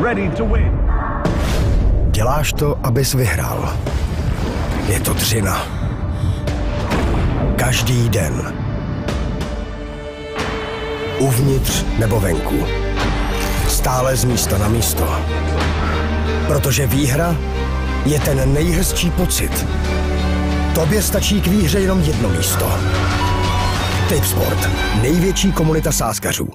Ready to win. Děláš to, abys vyhrál. Je to dřina. Každý den. Uvnitř nebo venku. Stále z místa na místo. Protože výhra je ten nejhezčí pocit. Tobě stačí k výhře jenom jedno místo. Tipsport. Největší komunita sázkařů.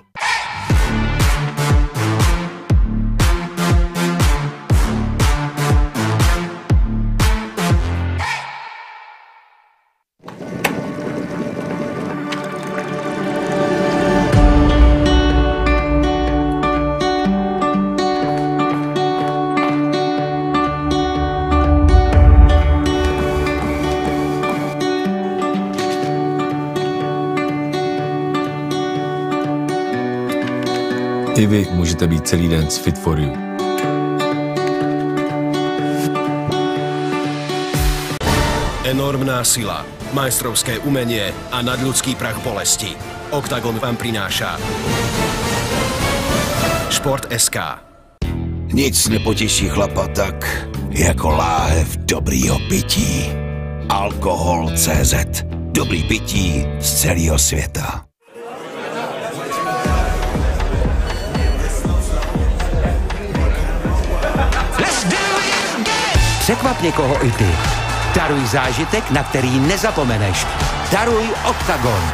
I vy můžete být celý den s Fit for You. Enormná sila, majstrovské umenie a nadľudský prach bolesti. OKTAGON vám prináša Sport.sk. Nic nepotěší chlapa tak, jako láhev dobrýho pití. Alkohol.cz. Dobrý pití z celého světa. Překvap někoho i ty. Daruj zážitek, na který nezapomeneš. Daruj OKTAGON.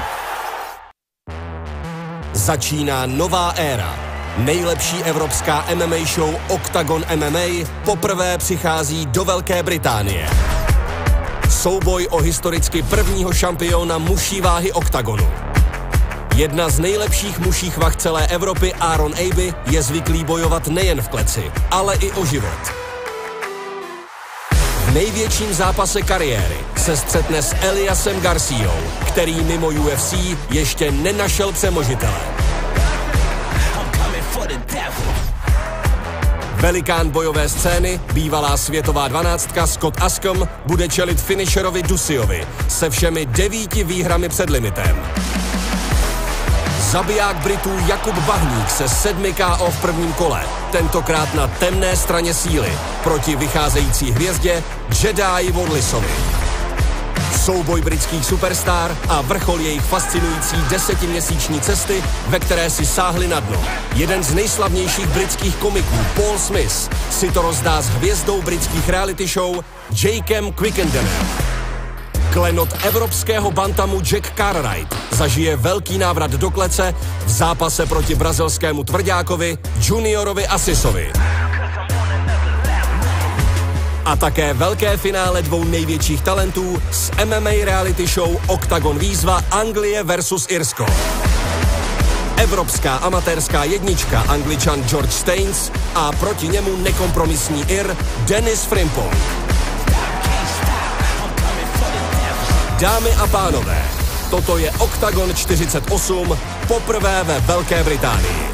Začíná nová éra. Nejlepší evropská MMA show OKTAGON MMA poprvé přichází do Velké Británie. Souboj o historicky prvního šampiona muší váhy OKTAGONu. Jedna z nejlepších muších vah celé Evropy, Aaron Abbey, je zvyklý bojovat nejen v kleci, ale i o život. V největším zápase kariéry se střetne s Eliasem Garciou, který mimo UFC ještě nenašel přemožitele. Velikán bojové scény, bývalá světová 12 Scott Askham, bude čelit finisherovi Duciovi se všemi 9 výhrami před limitem. Zabiják Britů Jakub Bahník se 7 KO v prvním kole, tentokrát na temné straně síly, proti vycházející hvězdě Jedi Wardlessovi. Souboj britských superstar a vrchol jejich fascinující 10měsíční cesty, ve které si sáhli na dno. Jeden z nejslavnějších britských komiků, Paul Smith, si to rozdá s hvězdou britských reality show Jakem Quickendenem. Klenot evropského bantamu Jack Cartwright zažije velký návrat do klece v zápase proti brazilskému tvrďákovi Juniorovi Asisovi. A také velké finále dvou největších talentů z MMA reality show OKTAGON výzva Anglie versus Irsko. Evropská amatérská jednička Angličan George Staines a proti němu nekompromisní Ir Dennis Frimpong. Dámy a pánové, toto je OKTAGON 48 poprvé ve Velké Británii.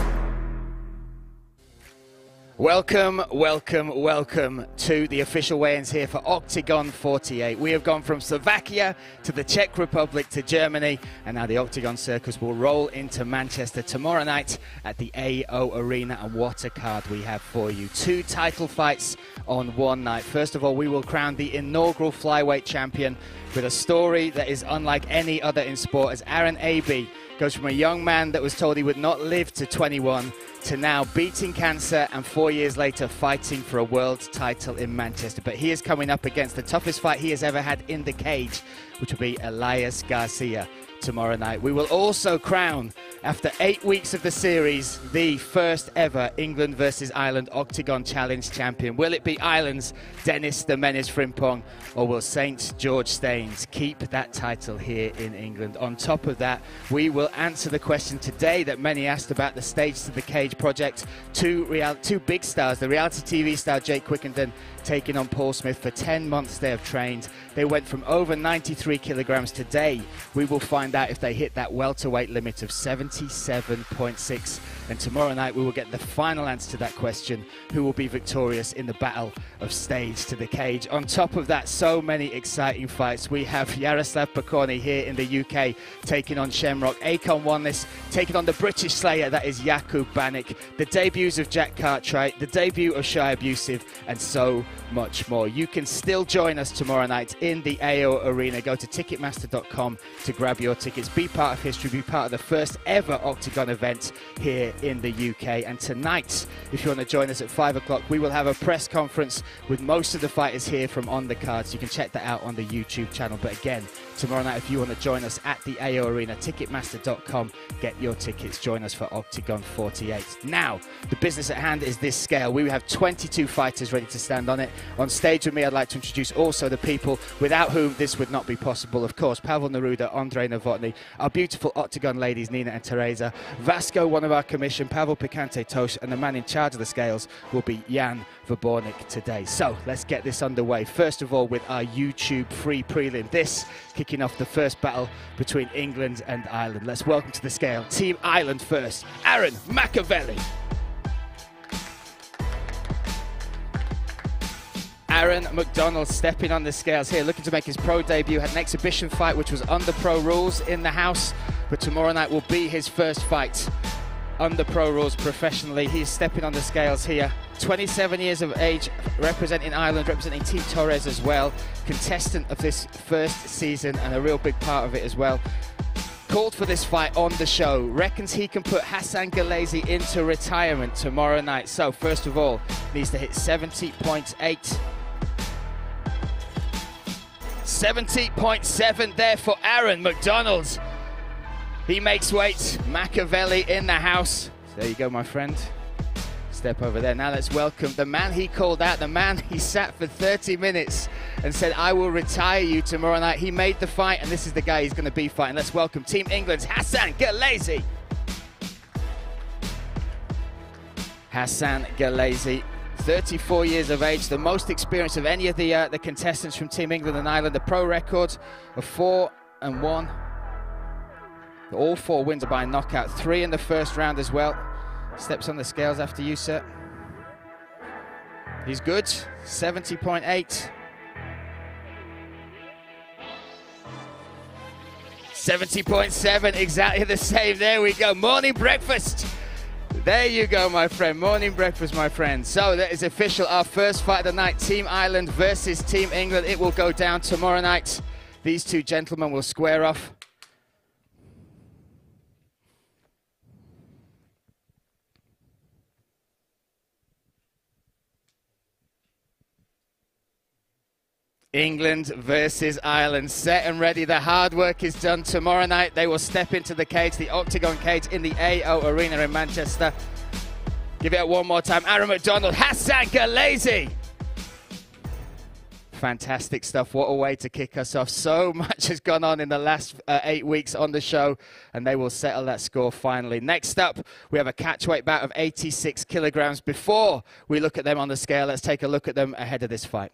Welcome, welcome, welcome to the official weigh-ins here for OKTAGON 48. We have gone from Slovakia to the Czech Republic to Germany, and now the OKTAGON circus will roll into Manchester tomorrow night at the AO Arena. And what a card we have for you. 2 title fights on one night. First of all, we will crown the inaugural flyweight champion with a story that is unlike any other in sport, as Aaron Abbey goes from a young man that was told he would not live to 21 to now beating cancer and 4 years later fighting for a world title in Manchester. But he is coming up against the toughest fight he has ever had in the cage, which will be Elias Garcia tomorrow night. We will also crown, after 8 weeks of the series, the first ever England versus Ireland OKTAGON Challenge champion. Will it be Ireland's Dennis the Menace Frimpong, or will St. George Staines keep that title here in England? On top of that, we will answer the question today that many asked about the Stage to the Cage project. Two big stars, the reality TV star Jake Quickenden taking on Paul Smith. For 10 months they have trained. They went from over 93 kilograms. Today we will find out if they hit that welterweight limit of 77.6 And tomorrow night we will get the final answer to that question: who will be victorious in the battle of stage to the cage? On top of that, so many exciting fights. We have Yaroslav Pokorny here in the UK taking on Shamrock. Akon won this, taking on the British Slayer, that is Jakub Banik. The debuts of Jack Cartwright, the debut of Shy Abusive, and so much more. You can still join us tomorrow night in the AO Arena. Go to Ticketmaster.com to grab your tickets. Be part of history, be part of the first ever Octagon event here in the UK. And tonight, if you want to join us at 5 o'clock, we will have a press conference with most of the fighters here from on the card. So you can check that out on the YouTube channel. But again, tomorrow night, if you want to join us at the AO Arena, Ticketmaster.com, get your tickets. Join us for Octagon 48. Now, the business at hand is this scale. We have 22 fighters ready to stand on it. On stage with me, I'd like to introduce also the people without whom this would not be possible. Of course, Pavel Neruda, Andrei Novotny, our beautiful Octagon ladies, Nina and Teresa, Vasco, one of our commission, Pavel Picante Tosh, and the man in charge of the scales will be Jan Verbornik today. So let's get this underway. First of all, with our YouTube free prelim. This kicking off the first battle between England and Ireland. Let's welcome to the scale Team Ireland first, Aaron Machiavelli. Aaron McDonald stepping on the scales here, looking to make his pro debut. Had an exhibition fight which was under pro rules in the house, but tomorrow night will be his first fight under pro rules professionally. He's stepping on the scales here. 27 years of age, representing Ireland, representing Team Torres as well. Contestant of this first season and a real big part of it as well. Called for this fight on the show. Reckons he can put Hassan Galazi into retirement tomorrow night. So first of all, needs to hit 70.8. 70.7 there for Aaron McDonald. He makes weight. Machiavelli in the house. There you go, my friend. Step over there. Now let's welcome the man he called out, the man he sat for 30 minutes and said, I will retire you tomorrow night. He made the fight, and this is the guy he's going to be fighting. Let's welcome Team England's Hassan Galazi. Hassan Galazi, 34 years of age, the most experience of any of the contestants from Team England and Ireland. The pro record of 4-1. All 4 wins are by knockout, 3 in the first round as well. Steps on the scales after you, sir. He's good, 70.8. 70.7, exactly the same. There we go, morning breakfast. There you go, my friend, morning breakfast, my friend. So that is official, our first fight of the night, Team Ireland versus Team England. It will go down tomorrow night. These two gentlemen will square off. England versus Ireland, set and ready. The hard work is done. Tomorrow night they will step into the cage, the Octagon cage in the AO Arena in Manchester. Give it up one more time. Aaron McDonald, Hassan Galazi. Fantastic stuff. What a way to kick us off. So much has gone on in the last 8 weeks on the show, and they will settle that score finally. Next up, we have a catchweight bout of 86 kilograms. Before we look at them on the scale, let's take a look at them ahead of this fight.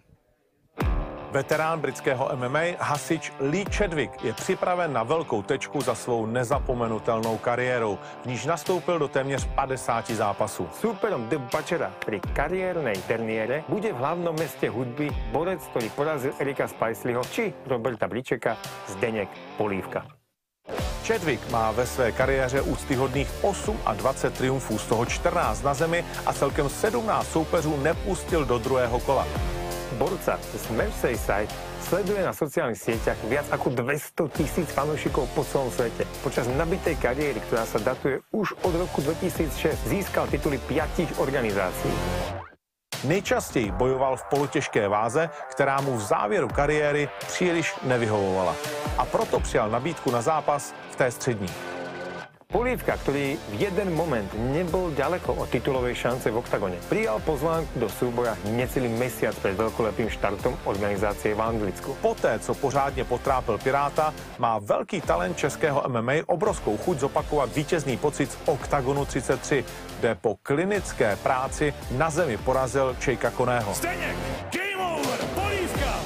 Veterán britského MMA, hasič Lee Chadwick, je připraven na velkou tečku za svou nezapomenutelnou kariérou, v níž nastoupil do téměř 50 zápasů. Súperom The Butchera pri kariérnej derniére bude v hlavnom meste hudby borec, ktorý porazil Erika Spicelyho či Roberta Bličeka, Zdeněk Polívka. Chadwick má ve své kariéře úctyhodných 28 triumfů, z toho 14 na zemi a celkem 17 soupeřů nepustil do druhého kola. Borca z Merseyside sleduje na sociálnych sieťach viac ako 200 000 fanúšikov po celom svete. Počas nabitej kariéry, ktorá sa datuje už od roku 2006, získal tituly 5 organizácií. Nejčastěji bojoval v polotěžké váze, která mu v závěru kariéry příliš nevyhovovala. A proto přijal nabídku na zápas v té střední. Polívka, ktorý v jeden moment nebol ďaleko od titulovej šance v Oktagone, prijal pozvánku do súboja necelý mesiac pred veľkolepým štartom organizácie v Anglicku. Poté, co pořádně potrápil Piráta, má velký talent českého MMA obrovskou chuť zopakovat vítězný pocit z Oktagonu 33, kde po klinické práci na zemi porazil Čejka Koného.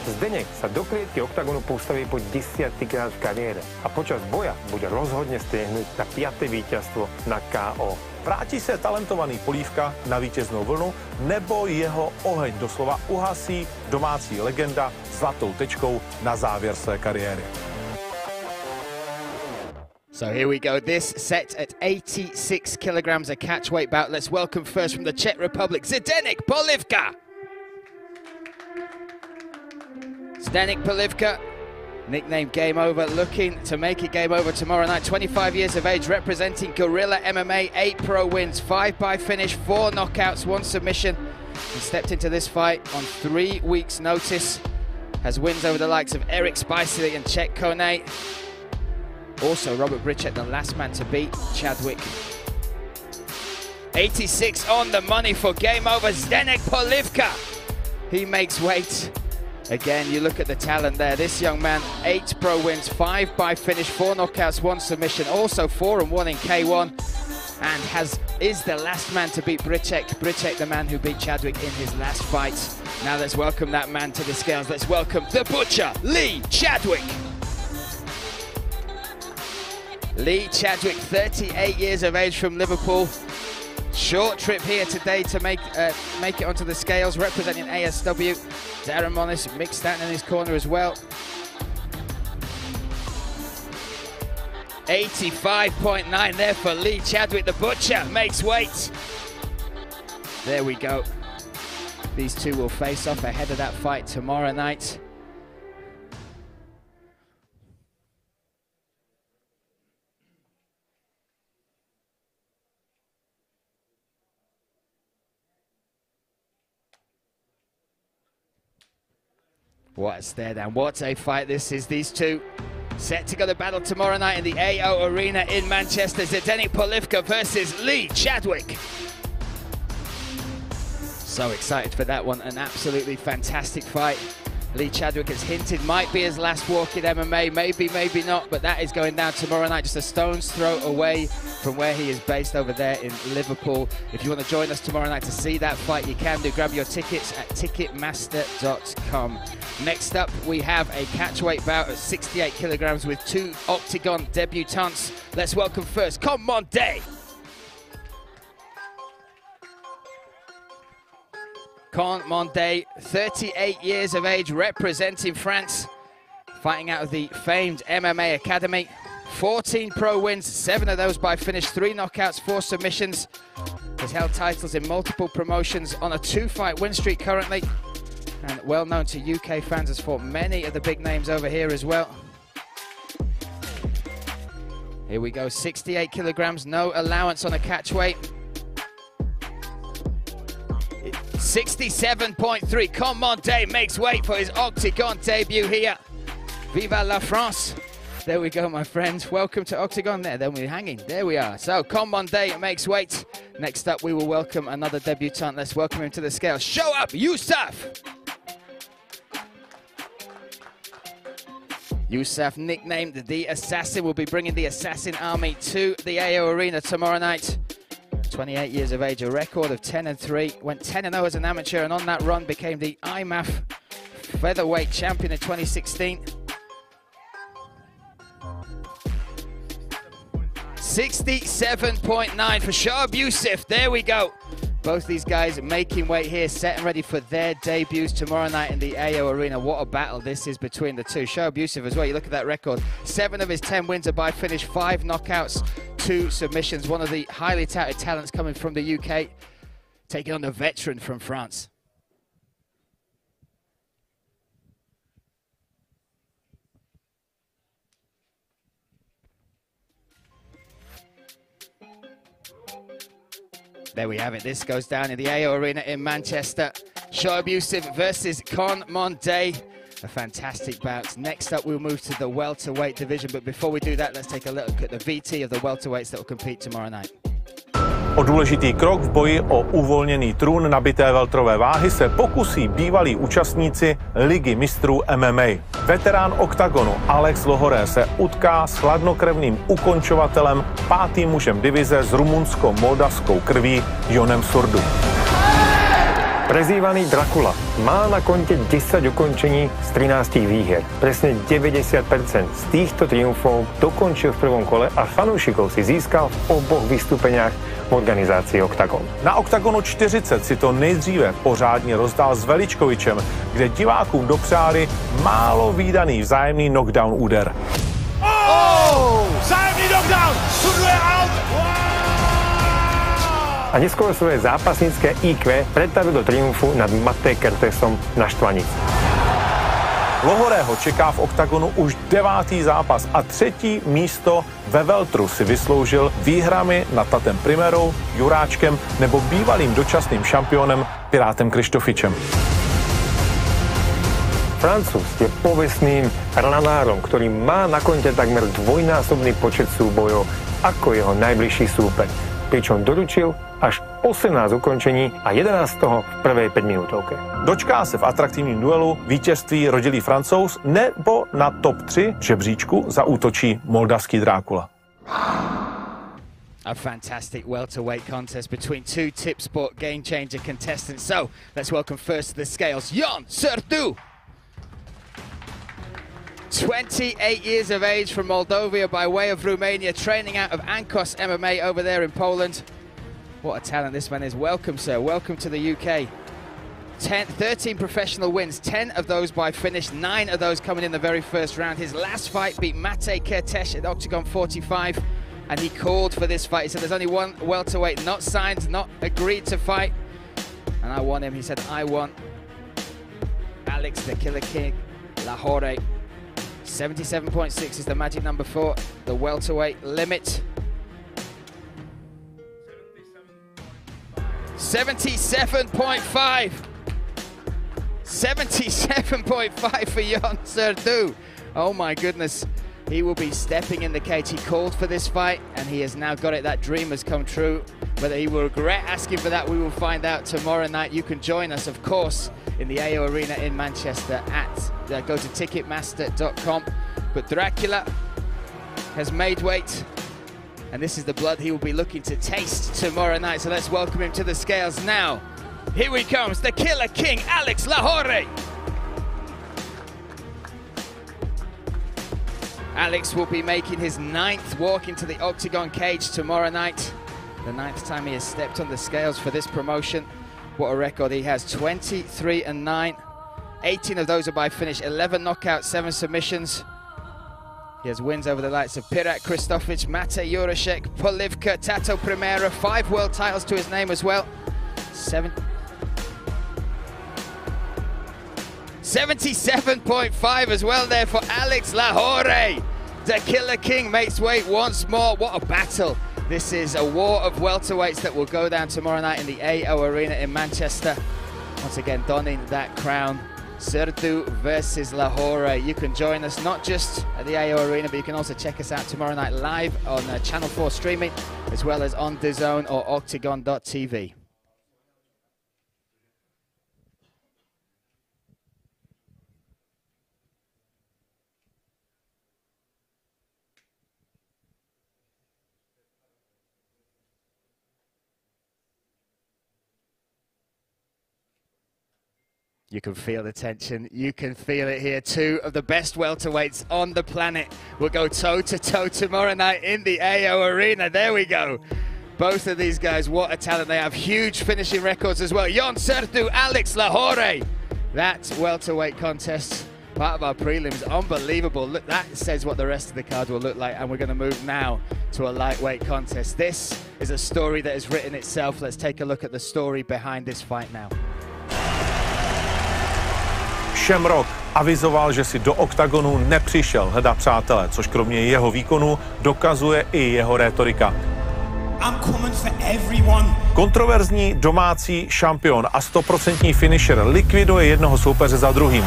Zdeněk sa do klietky Oktagonu postaví po 10-krát v kariére a počas boja bude rozhodne striehnúť na 5. víťazstvo na KO. Vrátí se talentovaný Polívka na vítěznou vlnu, nebo jeho oheň doslova uhasí domácí legenda zlatou tečkou na závěr své kariéry. So here we go, this set at 86 kilograms, a catchweight bout. Let's welcome first from the Czech Republic, Zdeněk Polívka. Zdeněk Polívka, nicknamed Game Over, looking to make it game over tomorrow night. 25 years of age, representing Guerrilla MMA, 8 pro wins, 5 by finish, 4 knockouts, 1 submission. He stepped into this fight on 3 weeks' notice. Has wins over the likes of Eric Spicely and Czech Kone. Also, Robert Brycek, the last man to beat Chadwick. 86 on the money for game over, Zdeněk Polívka. He makes weight. Again, you look at the talent there. This young man, 8 pro wins, 5 by finish, 4 knockouts, 1 submission. Also 4-1 in K1, and is the last man to beat Brycek. Brycek, the man who beat Chadwick in his last fight. Now let's welcome that man to the scales. Let's welcome the Butcher, Lee Chadwick. Lee Chadwick, 38 years of age, from Liverpool. Short trip here today to make it onto the scales, representing ASW. Darren Monis, Mick Stanton in his corner as well. 85.9 there for Lee Chadwick. The Butcher makes weight. There we go. These two will face off ahead of that fight tomorrow night. What a stare down, what a fight this is. These two set to go to battle tomorrow night in the AO Arena in Manchester. Zdeněk Polívka versus Lee Chadwick. So excited for that one, an absolutely fantastic fight. Lee Chadwick has hinted might be his last walk in MMA, maybe not, but that is going down tomorrow night, just a stone's throw away from where he is based over there in Liverpool. If you want to join us tomorrow night to see that fight, you can do. Grab your tickets at ticketmaster.com. Next up, we have a catchweight bout at 68 kilograms with 2 Octagon debutants. Let's welcome first, Commande. Commande, 38 years of age, representing France, fighting out of the famed MMA Academy. 14 pro wins, 7 of those by finish, 3 knockouts, 4 submissions. Has held titles in multiple promotions, on a 2-fight win streak currently, and well known to UK fans, has fought many of the big names over here as well. Here we go, 68 kilograms, no allowance on a catchweight. 67.3, Commande makes weight for his Octagon debut here. Viva la France. There we go, my friends. Welcome to Octagon. Then we're hanging. There we are. So, Commande makes weight. Next up, we will welcome another debutant. Let's welcome him to the scale. Show up, Yusuf. Yusuf, nicknamed the Assassin, will be bringing the Assassin Army to the AO Arena tomorrow night. 28 years of age, a record of 10-3, went 10-0 as an amateur, and on that run became the IMAF featherweight champion in 2016. 67.9 for Shahab Yusuf. There we go. Both these guys making weight here, set and ready for their debuts tomorrow night in the AO Arena. What a battle this is between the two. Shahab Yusuf as well, you look at that record. 7 of his 10 wins are by finish, 5 knockouts, 2 submissions. One of the highly touted talents coming from the UK, taking on the veteran from France. There we have it. This goes down in the AO Arena in Manchester. Shahab Yusuf versus Commande. A fantastic bout. Next up, we'll move to the welterweight division. But before we do that, let's take a look at the VT of the welterweights that will compete tomorrow night. O důležitý krok v boji o uvolněný trůn nabité welterové váhy se pokusí bývalí účastníci Ligy mistrů MMA. Veterán Oktagonu Alex Lohoré se utká s chladnokrevným ukončovatelem, 5. mužem divize s rumunsko-moldavskou krví Jonem Surdu. Prezývaný Dracula má na konte 10 ukončení z 13 výher. Presne 90% z týchto triumfov dokončil v prvom kole a fanúšikov si získal v oboch vystúpeniach organizácii OKTAGON. Na OKTAGONu 40 si to nejdříve pořádně rozdál s Veličkovičem, kde divákům dopřáli málo vídaný vzájemný knockdown úder. Vzájemný knockdown! Suduje out! A neskôr svoje zápasnícke IQ pretavil do triumfu nad Matej Kertesom na Štvanici. Lohorého čeká v OKTAGONu už 9. zápas a 3. místo ve weltru si vysloužil výhrami nad Tatem Primerou, Juráčkem nebo bývalým dočasným šampionem Pirátem Krištofičem. Francúz je povestným ranárom, ktorý má na konte takmer dvojnásobný počet súbojov ako jeho najbližší súper, pričom doručil až 18 ukončení a 11 z toho v prvej 5-minútovke. Dočká se v atraktivním duelu vítězství rodilý Francouz nebo na top 3 žebříčku zaútočí moldavský Drákula. A fantastic welterweight contest between two tip sport game changer contestants. So let's welcome first to the scales, Jan Sertu. 28 years of age from Moldova by way of Romania, training out of Ankos MMA over there in Poland. What a talent this man is. Welcome, sir. Welcome to the UK. 13 professional wins, 10 of those by finish, 9 of those coming in the very first round. His last fight beat Matej Kertes at Octagon 45, and he called for this fight. He said there's only one welterweight not signed, not agreed to fight, and I want him. He said, I want Alex the Killer King Lahore. 77.6 is the magic number for the welterweight limit. 77.5. 77.5 for Jan Sertu. Oh my goodness. He will be stepping in the cage. He called for this fight and he has now got it. That dream has come true. Whether he will regret asking for that, we will find out tomorrow night. You can join us, of course, in the AO Arena in Manchester at go to ticketmaster.com. But Dracula has made weight, and this is the blood he will be looking to taste tomorrow night. So let's welcome him to the scales now. Here he comes, the Killer King, Alex Lahore. Alex will be making his 9th walk into the Octagon cage tomorrow night. The 9th time he has stepped on the scales for this promotion. What a record he has, 23-9. 18 of those are by finish, 11 knockouts, 7 submissions. He has wins over the likes of Pirat Kristofic, Matej Jurashek, Polivka, Tato Primera, 5 world titles to his name as well. 77.5 as well there for Alex Lahore. The Killer King makes weight once more. What a battle. This is a war of welterweights that will go down tomorrow night in the AO Arena in Manchester. Once again, donning that crown. Sertu versus Lahore. You can join us not just at the AO Arena, but you can also check us out tomorrow night live on Channel 4 streaming, as well as on DAZN or Octagon.tv. You can feel the tension, you can feel it here. 2 of the best welterweights on the planet will go toe-to-toe tomorrow night in the AO Arena. There we go. Both of these guys, what a talent they have. Huge finishing records as well. Jan Sertu, Alex Lahore. That welterweight contest, part of our prelims, unbelievable. Look, that says what the rest of the card will look like, and we're going to move now to a lightweight contest. This is a story that has written itself. Let's take a look at the story behind this fight now. Shamrock avizoval, že si do OKTAGONu nepřišel hledat přátele, což kromě jeho výkonu dokazuje i jeho rétorika. Kontroverzní domácí šampion a 100% finisher likviduje jednoho soupeře za druhým.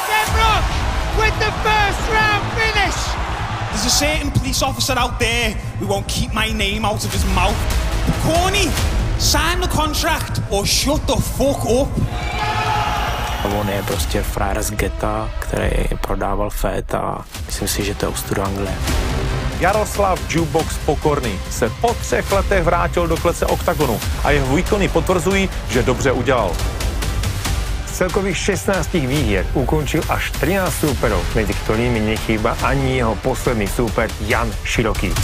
Shamrock with the first round finish. There's a certain police officer out there who won't keep my name out of his mouth. Corny, sign the contract or shut the fuck up. On je prostě frajer z geta, který prodával fét a myslím si, že to je ostuda Anglie. Jaroslav Jukebox Pokorný se po 3 letech vrátil do klece OKTAGONu a jeho výkony potvrzují, že dobře udělal. Z celkových 16 výhier ukončil až 13 súperov, mezi ktorými nechýba ani jeho posledný súper Jan Široký.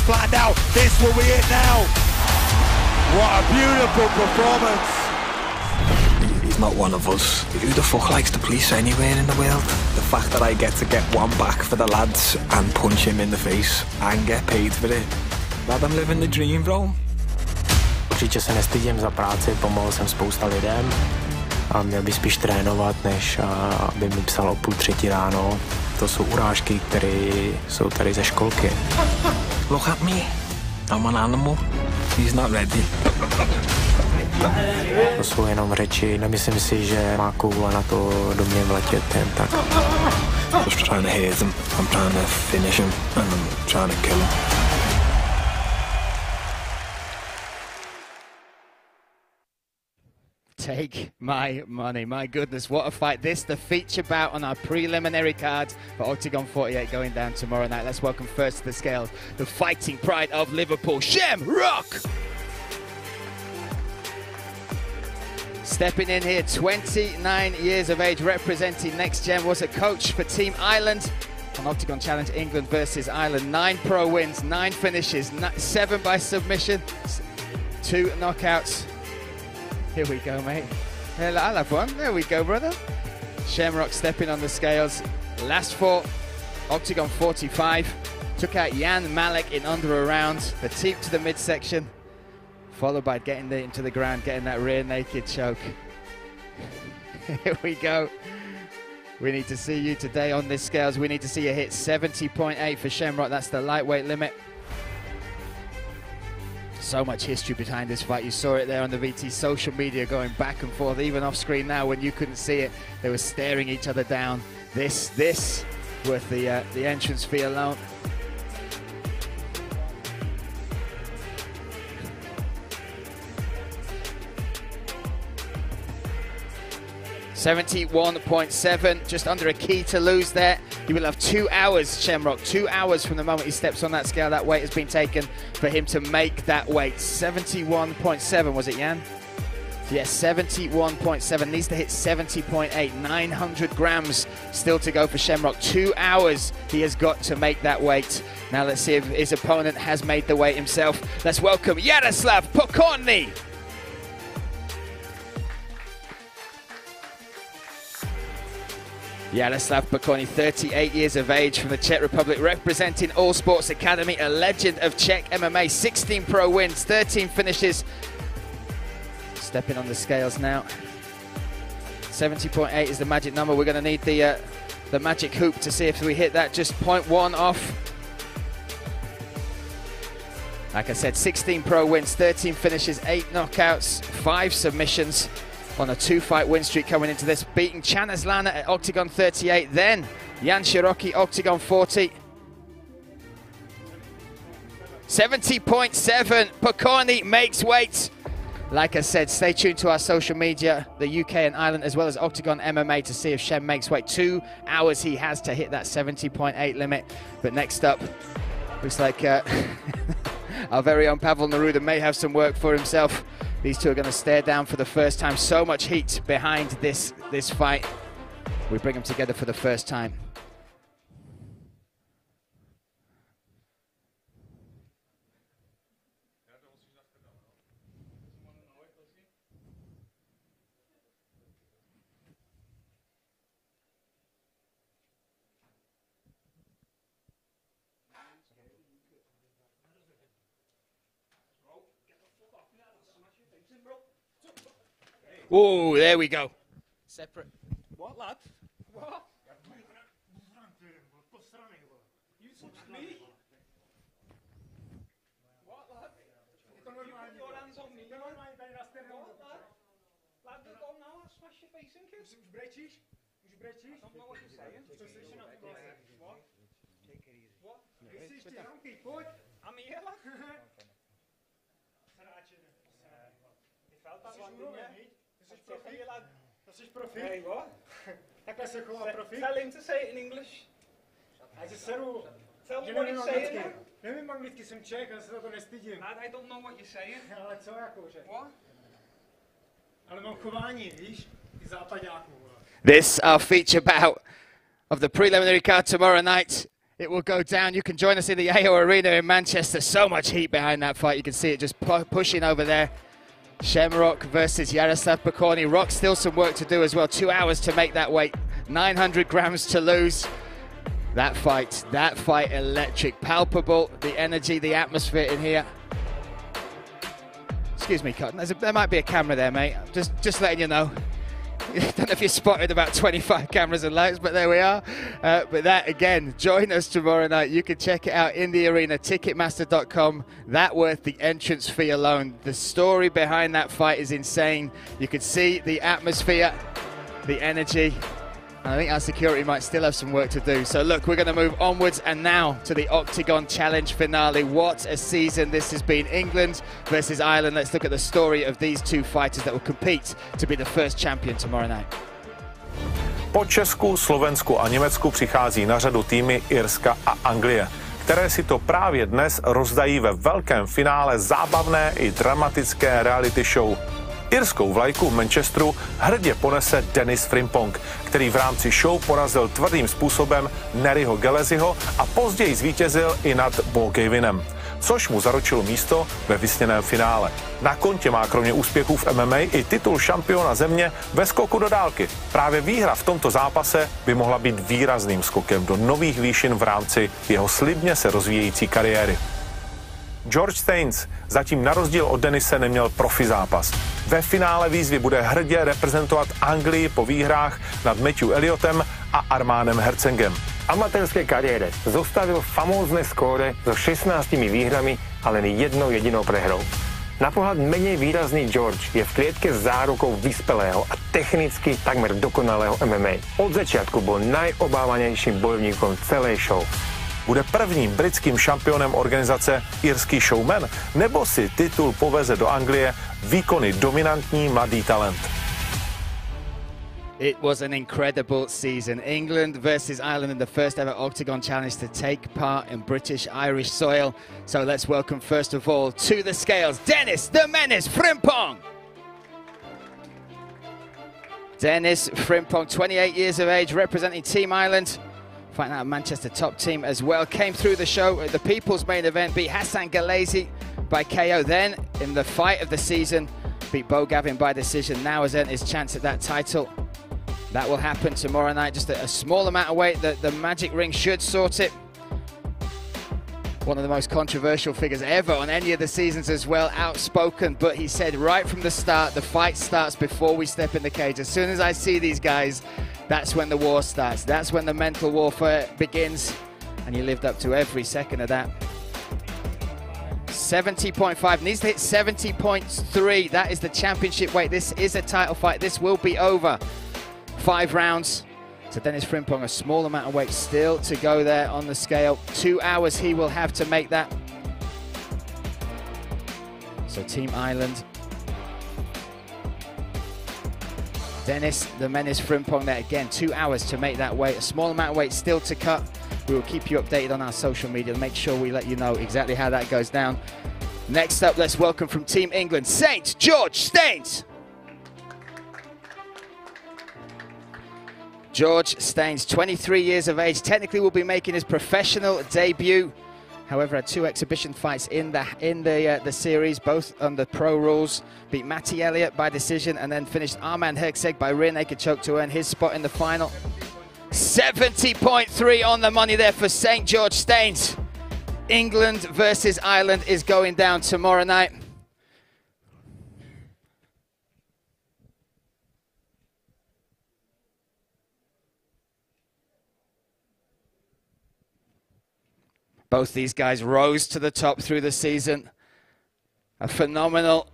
What a beautiful performance. He's not one of us. Who the fuck likes the police anywhere in the world? The fact that I get to get one back for the lads and punch him in the face and get paid for it. That I'm living the dream, bro. Určitě se nestydím za práci, pomohl jsem spousta lidem a měl by spíš trénovat, než aby mi psal o 2:30 ráno. To jsou urážky, které jsou tady ze školky. Look at me. I'm an animal. He's not ready. To jsou jenom řeči, nemyslím si, že má koule na to do mě vletět jen tak. Just trying to hit him. I'm trying to finish him and I'm trying to kill him. Take my money. My goodness, what a fight. This, the feature bout on our preliminary card for Octagon 48 going down tomorrow night. Let's welcome first to the scales, the fighting pride of Liverpool, Shamrock! Stepping in here, 29 years of age, representing Next Gen, was a coach for Team Ireland on Octagon Challenge England versus Ireland. 9 pro wins, 9 finishes, 7 by submission, 2 knockouts. Here we go, mate. I'll have one. There we go, brother. Shamrock stepping on the scales. Last fought, Octagon 45. Took out Jan Malek in under a round. The teep to the midsection, followed by getting into the ground, getting that rear naked choke. Here we go. We need to see you today on this scales. We need to see you hit 70.8 for Shamrock. That's the lightweight limit. So much history behind this fight. You saw it there on the VT social media going back and forth, even off screen now when you couldn't see it. They were staring each other down. This worth the entrance fee alone. $71.7, just under a key to lose there. He will have 2 hours, Shamrock, 2 hours from the moment he steps on that scale. That weight has been taken for him to make that weight. 71.7, was it, Jan? Yes, 71.7, needs to hit 70.8, 900 grams still to go for Shamrock. 2 hours he has got to make that weight. Now let's see if his opponent has made the weight himself. Let's welcome Jaroslav Pokorny. Jaroslav Pokorny, 38 years of age, from the Czech Republic, representing All Sports Academy, a legend of Czech MMA, 16 pro wins, 13 finishes. Stepping on the scales now. 70.8 is the magic number. We're going to need the magic hoop to see if we hit that, just 0.1 off. Like I said, 16 pro wins, 13 finishes, 8 knockouts, 5 submissions. On a 2-fight win streak coming into this, beating Chanas Lana at Octagon 38, then Jan Širocký, Octagon 40. 70.7, Pokorny makes weight. Like I said, stay tuned to our social media, the UK and Ireland, as well as Octagon MMA, to see if Shem makes weight. 2 hours he has to hit that 70.8 limit. But next up, looks like our very own Pavel Neruda may have some work for himself. These two are going to stare down for the first time. So much heat behind this fight. We bring them together for the first time. Oh, there we go. Separate. What, lad? What? You touched me? What, lad? You put your hands on me. What, lad? Lad, go now. I'll smash your face in, kid. Už brečíš? I don't know what you're saying. What? Take it easy. What? Jsi ty pojď. I'm here, lad. Ty felt that one, didn't you? To jsi profík. Hey, what? Takhle se chová profík. Tell him to say it in English. A že seru. Tell me what he's saying. Nevím anglicky, jsem Čech, já se za to nestydím. I don't know what you're saying. Ale co jakože? What? Ale mám chování, víš? Ty zápaďáků. This, our feature bout of the preliminary card tomorrow night, it will go down. You can join us in the AO Arena in Manchester. So much heat behind that fight. You can see it just pushing over there. Shamrock versus Yaroslav Pokorny. Rock still some work to do as well. 2 hours to make that weight. 900 grams to lose. That fight electric, palpable. The energy, the atmosphere in here. Excuse me, Cotton. There might be a camera there, mate. Just letting you know. I don't know if you spotted about 25 cameras and lights, but there we are. But that, again, join us tomorrow night. You can check it out in the arena, ticketmaster.com. That worth the entrance fee alone. The story behind that fight is insane. You can see the atmosphere, the energy. And I think our security might still have some work to do. So look, we're going to move onwards and now to the Octagon Challenge finale. What a season this has been. England versus Ireland. Let's look at the story of these two fighters that will compete to be the first champion tomorrow night. Po Česku, Slovensku a Německu přichází na řadu týmy Irska a Anglie, které si to právě dnes rozdají ve velkém finále zábavné i dramatické reality show. Irskou vlajku v Manchesteru hrdě ponese Dennis Frimpong, který v rámci show porazil tvrdým způsobem Neryho Galeziho a později zvítězil i nad Bo Gavinem, což mu zaručilo místo ve vysněném finále. Na kontě má kromě úspěchů v MMA i titul šampiona země ve skoku do dálky. Právě výhra v tomto zápase by mohla být výrazným skokem do nových výšin v rámci jeho slibně se rozvíjející kariéry. George Staines zatím na rozdíl od Denise neměl profi zápas. Ve finále výzvy bude hrdě reprezentovat Anglii po výhrách nad Matthew Elliotem a Armánem Hercengem. V amatérské kariére zostavil famózne skóre so 16 výhrami a len jednou jedinou prehrou. Na pohľad menej výrazný George je v klietke s zárukou vyspelého a technicky takmer dokonalého MMA. Od začiatku bol najobávanejším bojovníkom celej show. Bude prvním britským šampionem organizace Irský showman, nebo si titul poveze do Anglie výkony dominantní mladý talent? It was an incredible season. England versus Ireland in the first ever Octagon Challenge to take part in British-Irish soil. So let's welcome first of all to the scales, Dennis the Menace Frimpong. Dennis Frimpong, 28 years of age, representing Team Ireland. Fighting out of Manchester top team as well. Came through the show at the People's Main Event, beat Hassan Ghalezi by KO. Then, in the fight of the season, beat Bo Gavin by decision. Now has earned his chance at that title. That will happen tomorrow night. Just a small amount of weight. The Magic Ring should sort it. One of the most controversial figures ever on any of the seasons as well. Outspoken, but he said right from the start, the fight starts before we step in the cage. As soon as I see these guys, that's when the war starts. That's when the mental warfare begins. And he lived up to every second of that. 70.5, needs to hit 70.3. That is the championship weight. This is a title fight. This will be over 5 rounds. So Dennis Frimpong, a small amount of weight still to go there on the scale. 2 hours he will have to make that. So Team Ireland. Dennis the Menace Frimpong there again, 2 hours to make that weight. A small amount of weight still to cut. We will keep you updated on our social media. Make sure we let you know exactly how that goes down. Next up, let's welcome from Team England, St. George Staines. George Staines, 23 years of age, technically will be making his professional debut. However, had 2 exhibition fights in the series, both under pro rules. Beat Matty Elliott by decision and then finished Arman Herceg by rear naked choke to earn his spot in the final. 70.3 on the money there for St. George Staines. England versus Ireland is going down tomorrow night. Both these guys rose to the top through the season. A phenomenal,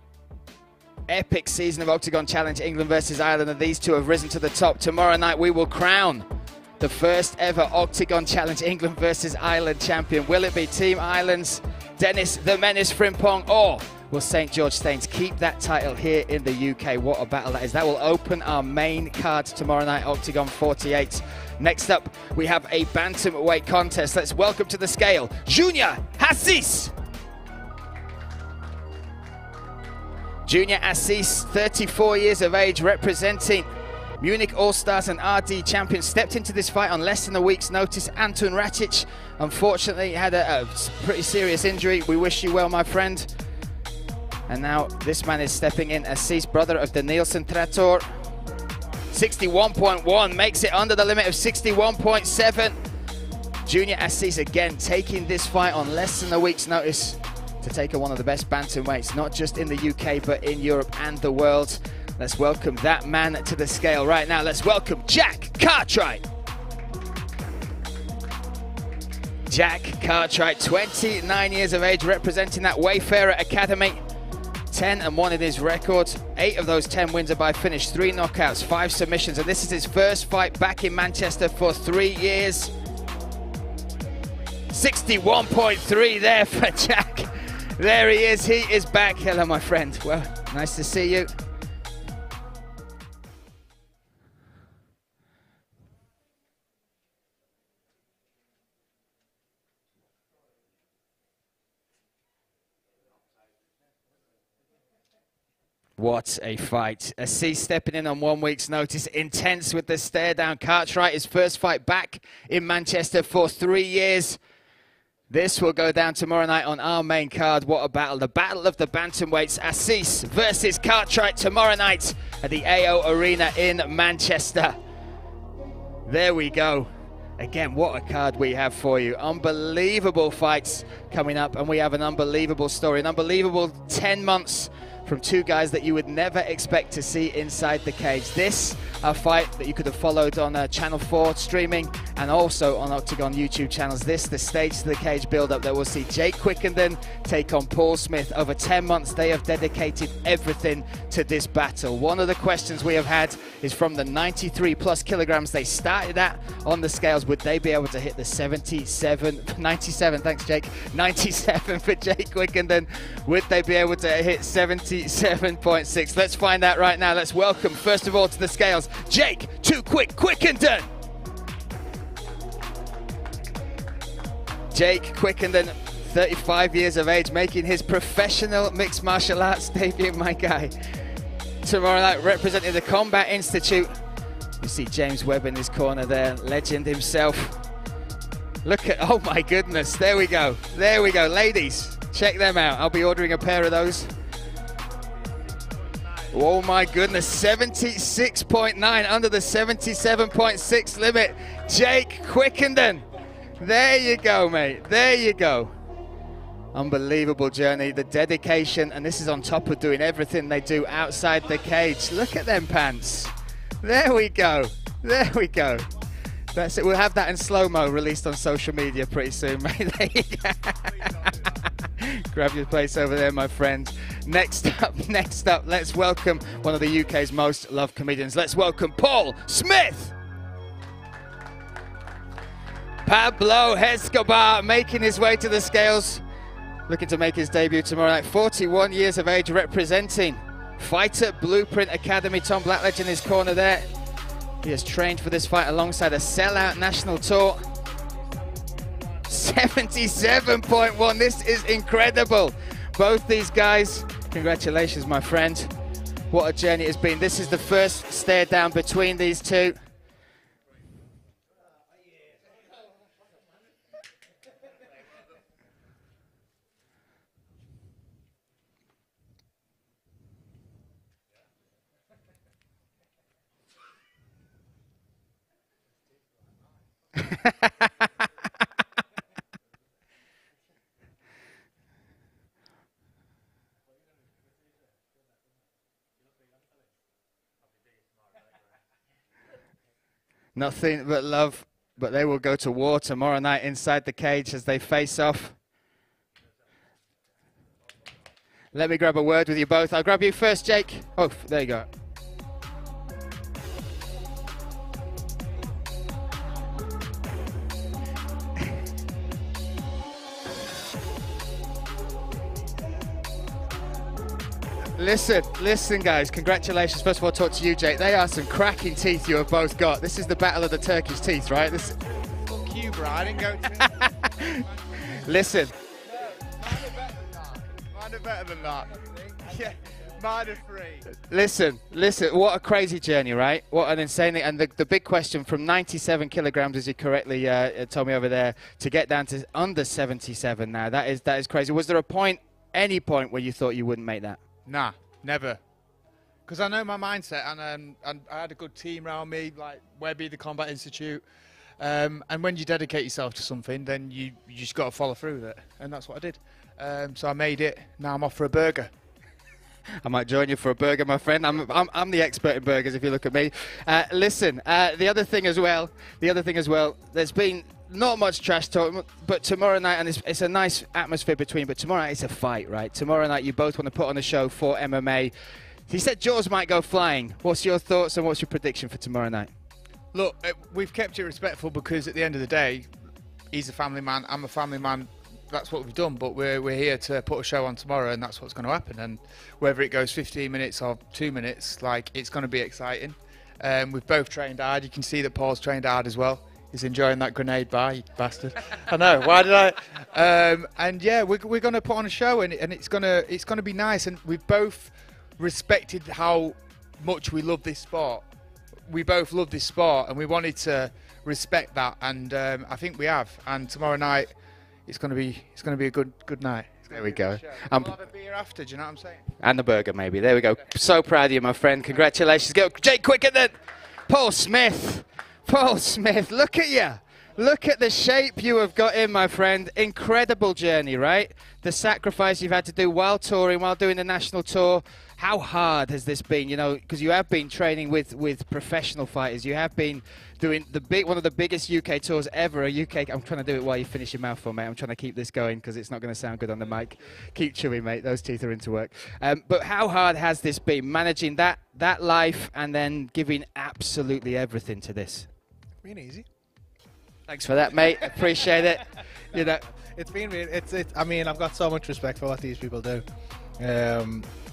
epic season of Octagon Challenge, England versus Ireland, and these two have risen to the top. Tomorrow night we will crown the first ever Octagon Challenge England versus Ireland champion. Will it be Team Ireland's Dennis the Menace Frimpong, or will St. George Staines keep that title here in the UK? What a battle that is. That will open our main card tomorrow night, Octagon 48. Next up, we have a bantamweight contest. Let's welcome to the scale, Junior Assis. Junior Assis, 34 years of age, representing Munich All-Stars and RD champion, stepped into this fight on less than a week's notice. Anton Ratic, unfortunately, had a pretty serious injury. We wish you well, my friend. And now this man is stepping in, Assis, brother of the Nielsen Trator. 61.1, makes it under the limit of 61.7. Junior Assis again taking this fight on less than a week's notice to take on one of the best bantamweights, not just in the UK, but in Europe and the world. Let's welcome that man to the scale right now. Let's welcome Jack Cartwright. Jack Cartwright, 29 years of age, representing that Wayfarer Academy. 10-1 in his record. 8 of those 10 wins are by finish, 3 knockouts, 5 submissions, and this is his first fight back in Manchester for 3 years. 61.3 there for Jack. There he is back. Hello, my friend. Well, nice to see you. What a fight. Assis stepping in on 1 week's notice. Intense with the stare down. Cartwright, his first fight back in Manchester for 3 years. This will go down tomorrow night on our main card. What a battle. The battle of the bantamweights. Assis versus Cartwright tomorrow night at the AO Arena in Manchester. There we go. Again, what a card we have for you. Unbelievable fights coming up, and we have an unbelievable story. An unbelievable 10 months from 2 guys that you would never expect to see inside the cage. This, a fight that you could have followed on Channel 4 streaming and also on Octagon YouTube channels. This, the stage to the cage build-up that we'll see Jake Quickenden take on Paul Smith. Over 10 months, they have dedicated everything to this battle. One of the questions we have had is from the 93+ kilograms they started at on the scales. Would they be able to hit the 97, thanks Jake, 97 for Jake Quickenden? Would they be able to hit 77.6? Let's find out right now. Let's welcome, first of all, to the scales, Jake Quickenden. Jake Quickenden, 35 years of age, making his professional mixed martial arts debut, my guy. Tomorrow night, representing the Combat Institute. You see James Webb in his corner there, legend himself. Look at, oh my goodness, there we go. There we go, ladies, check them out. I'll be ordering a pair of those. Oh my goodness, 76.9, under the 77.6 limit. Jake Quickenden. There you go, mate. There you go. Unbelievable journey, the dedication, and this is on top of doing everything they do outside the cage. Look at them pants. There we go. There we go. That's it. We'll have that in slow-mo released on social media pretty soon, mate. There you go. Grab your place over there, my friend. Next up, let's welcome one of the UK's most loved comedians. Let's welcome Paul Smith. Pablo Escobar making his way to the scales, looking to make his debut tomorrow night. 41 years of age, representing Fighter Blueprint Academy. Tom Blackledge in his corner there. He has trained for this fight alongside a sellout national tour. 77.1, this is incredible. Both these guys, congratulations, my friend. What a journey it's been. This is the first stare down between these two. Nothing but love, but they will go to war tomorrow night inside the cage as they face off. Let me grab a word with you both. I'll grab you first, Jake. Oh, there you go. Listen, guys, congratulations. First of all, talk to you, Jake. They are some cracking teeth you have both got. This is the battle of the Turkish teeth, right? This. Fuck you, bro. I didn't go to Listen. Mine are better than that. Yeah. Listen, what a crazy journey, right? What an insane thing. And the big question from 97 kilograms, as you correctly told me over there, to get down to under 77 now, that is crazy. Was there a point, any point, where you thought you wouldn't make that? Nah, never. Because I know my mindset, and I had a good team around me, like Webby, the Combat Institute. And when you dedicate yourself to something, then you just got to follow through with it. And that's what I did. So I made it. Now I'm off for a burger. I might join you for a burger, my friend. I'm the expert in burgers, if you look at me. Listen, the other thing as well, there's been not much trash talk, but tomorrow night, and it's a nice atmosphere between, but tomorrow night it's a fight, right? Tomorrow night you both want to put on a show for MMA. He said jaws might go flying. What's your thoughts and what's your prediction for tomorrow night? Look, we've kept it respectful because at the end of the day, he's a family man, I'm a family man. That's what we've done, but we're here to put a show on tomorrow, and that's what's going to happen. And whether it goes 15 minutes or 2 minutes, like, it's going to be exciting. We've both trained hard. You can see that Paul's trained hard as well. He's enjoying that grenade bar, you bastard. I know. Why did I? And yeah, we're going to put on a show, and it's going to be nice. And we've both respected how much we love this sport. We both love this sport, and we wanted to respect that, and I think we have. And tomorrow night, it's going to be a good night. There we go. We'll have a beer after, do you know what I'm saying? And the burger, maybe. There we go. So proud of you, my friend. Congratulations. Go, Jake, quicker than Paul Smith. Paul Smith, look at you. Look at the shape you have got in, my friend. Incredible journey, right? The sacrifice you've had to do while touring, while doing the national tour. How hard has this been? You know, because you have been training with professional fighters. You have been doing one of the biggest UK tours ever. I'm trying to do it while you finish your mouthful, mate. I'm trying to keep this going because it's not going to sound good on the mic. Keep chewing, mate. Those teeth are into work. But how hard has this been, managing that life and then giving absolutely everything to this? Been easy. Thanks for that, mate. Appreciate it. You know, it's been really. I mean, I've got so much respect for what these people do.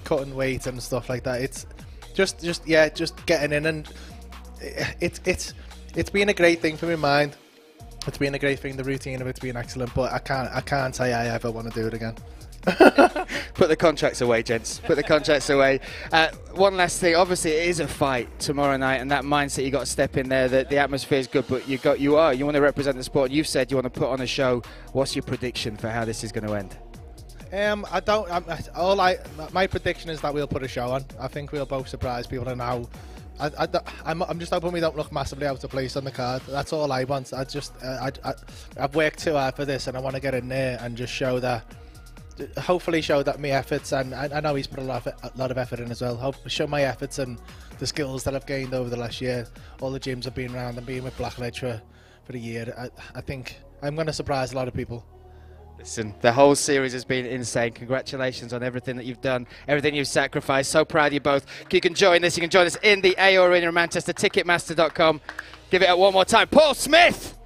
Cutting weight and stuff like that. It's just getting in, and it's been a great thing for my mind. It's been a great thing. The routine of it's been excellent, but I can't say I ever want to do it again. Put the contracts away, gents. Put the contracts away. One last thing. Obviously, it is a fight tomorrow night, and that mindset you got to step in there. That the atmosphere is good, but you want to represent the sport. You've said you want to put on a show. What's your prediction for how this is going to end? My prediction is that we'll put a show on. I think we'll both surprise people, and I'm just hoping we don't look massively out of place on the card. That's all I want. I've worked too hard for this, and I want to get in there and just hopefully show that my efforts, and I know he's put a lot of effort in as well. Show my efforts and the skills that I've gained over the last year. All the gyms I've been around and being with Blackledge for a year. I think I'm going to surprise a lot of people. Listen, the whole series has been insane. Congratulations on everything that you've done, everything you've sacrificed. So proud of you both. You can join this. You can join us in the AO Arena in Manchester, Ticketmaster.com. Give it up one more time. Paul Smith!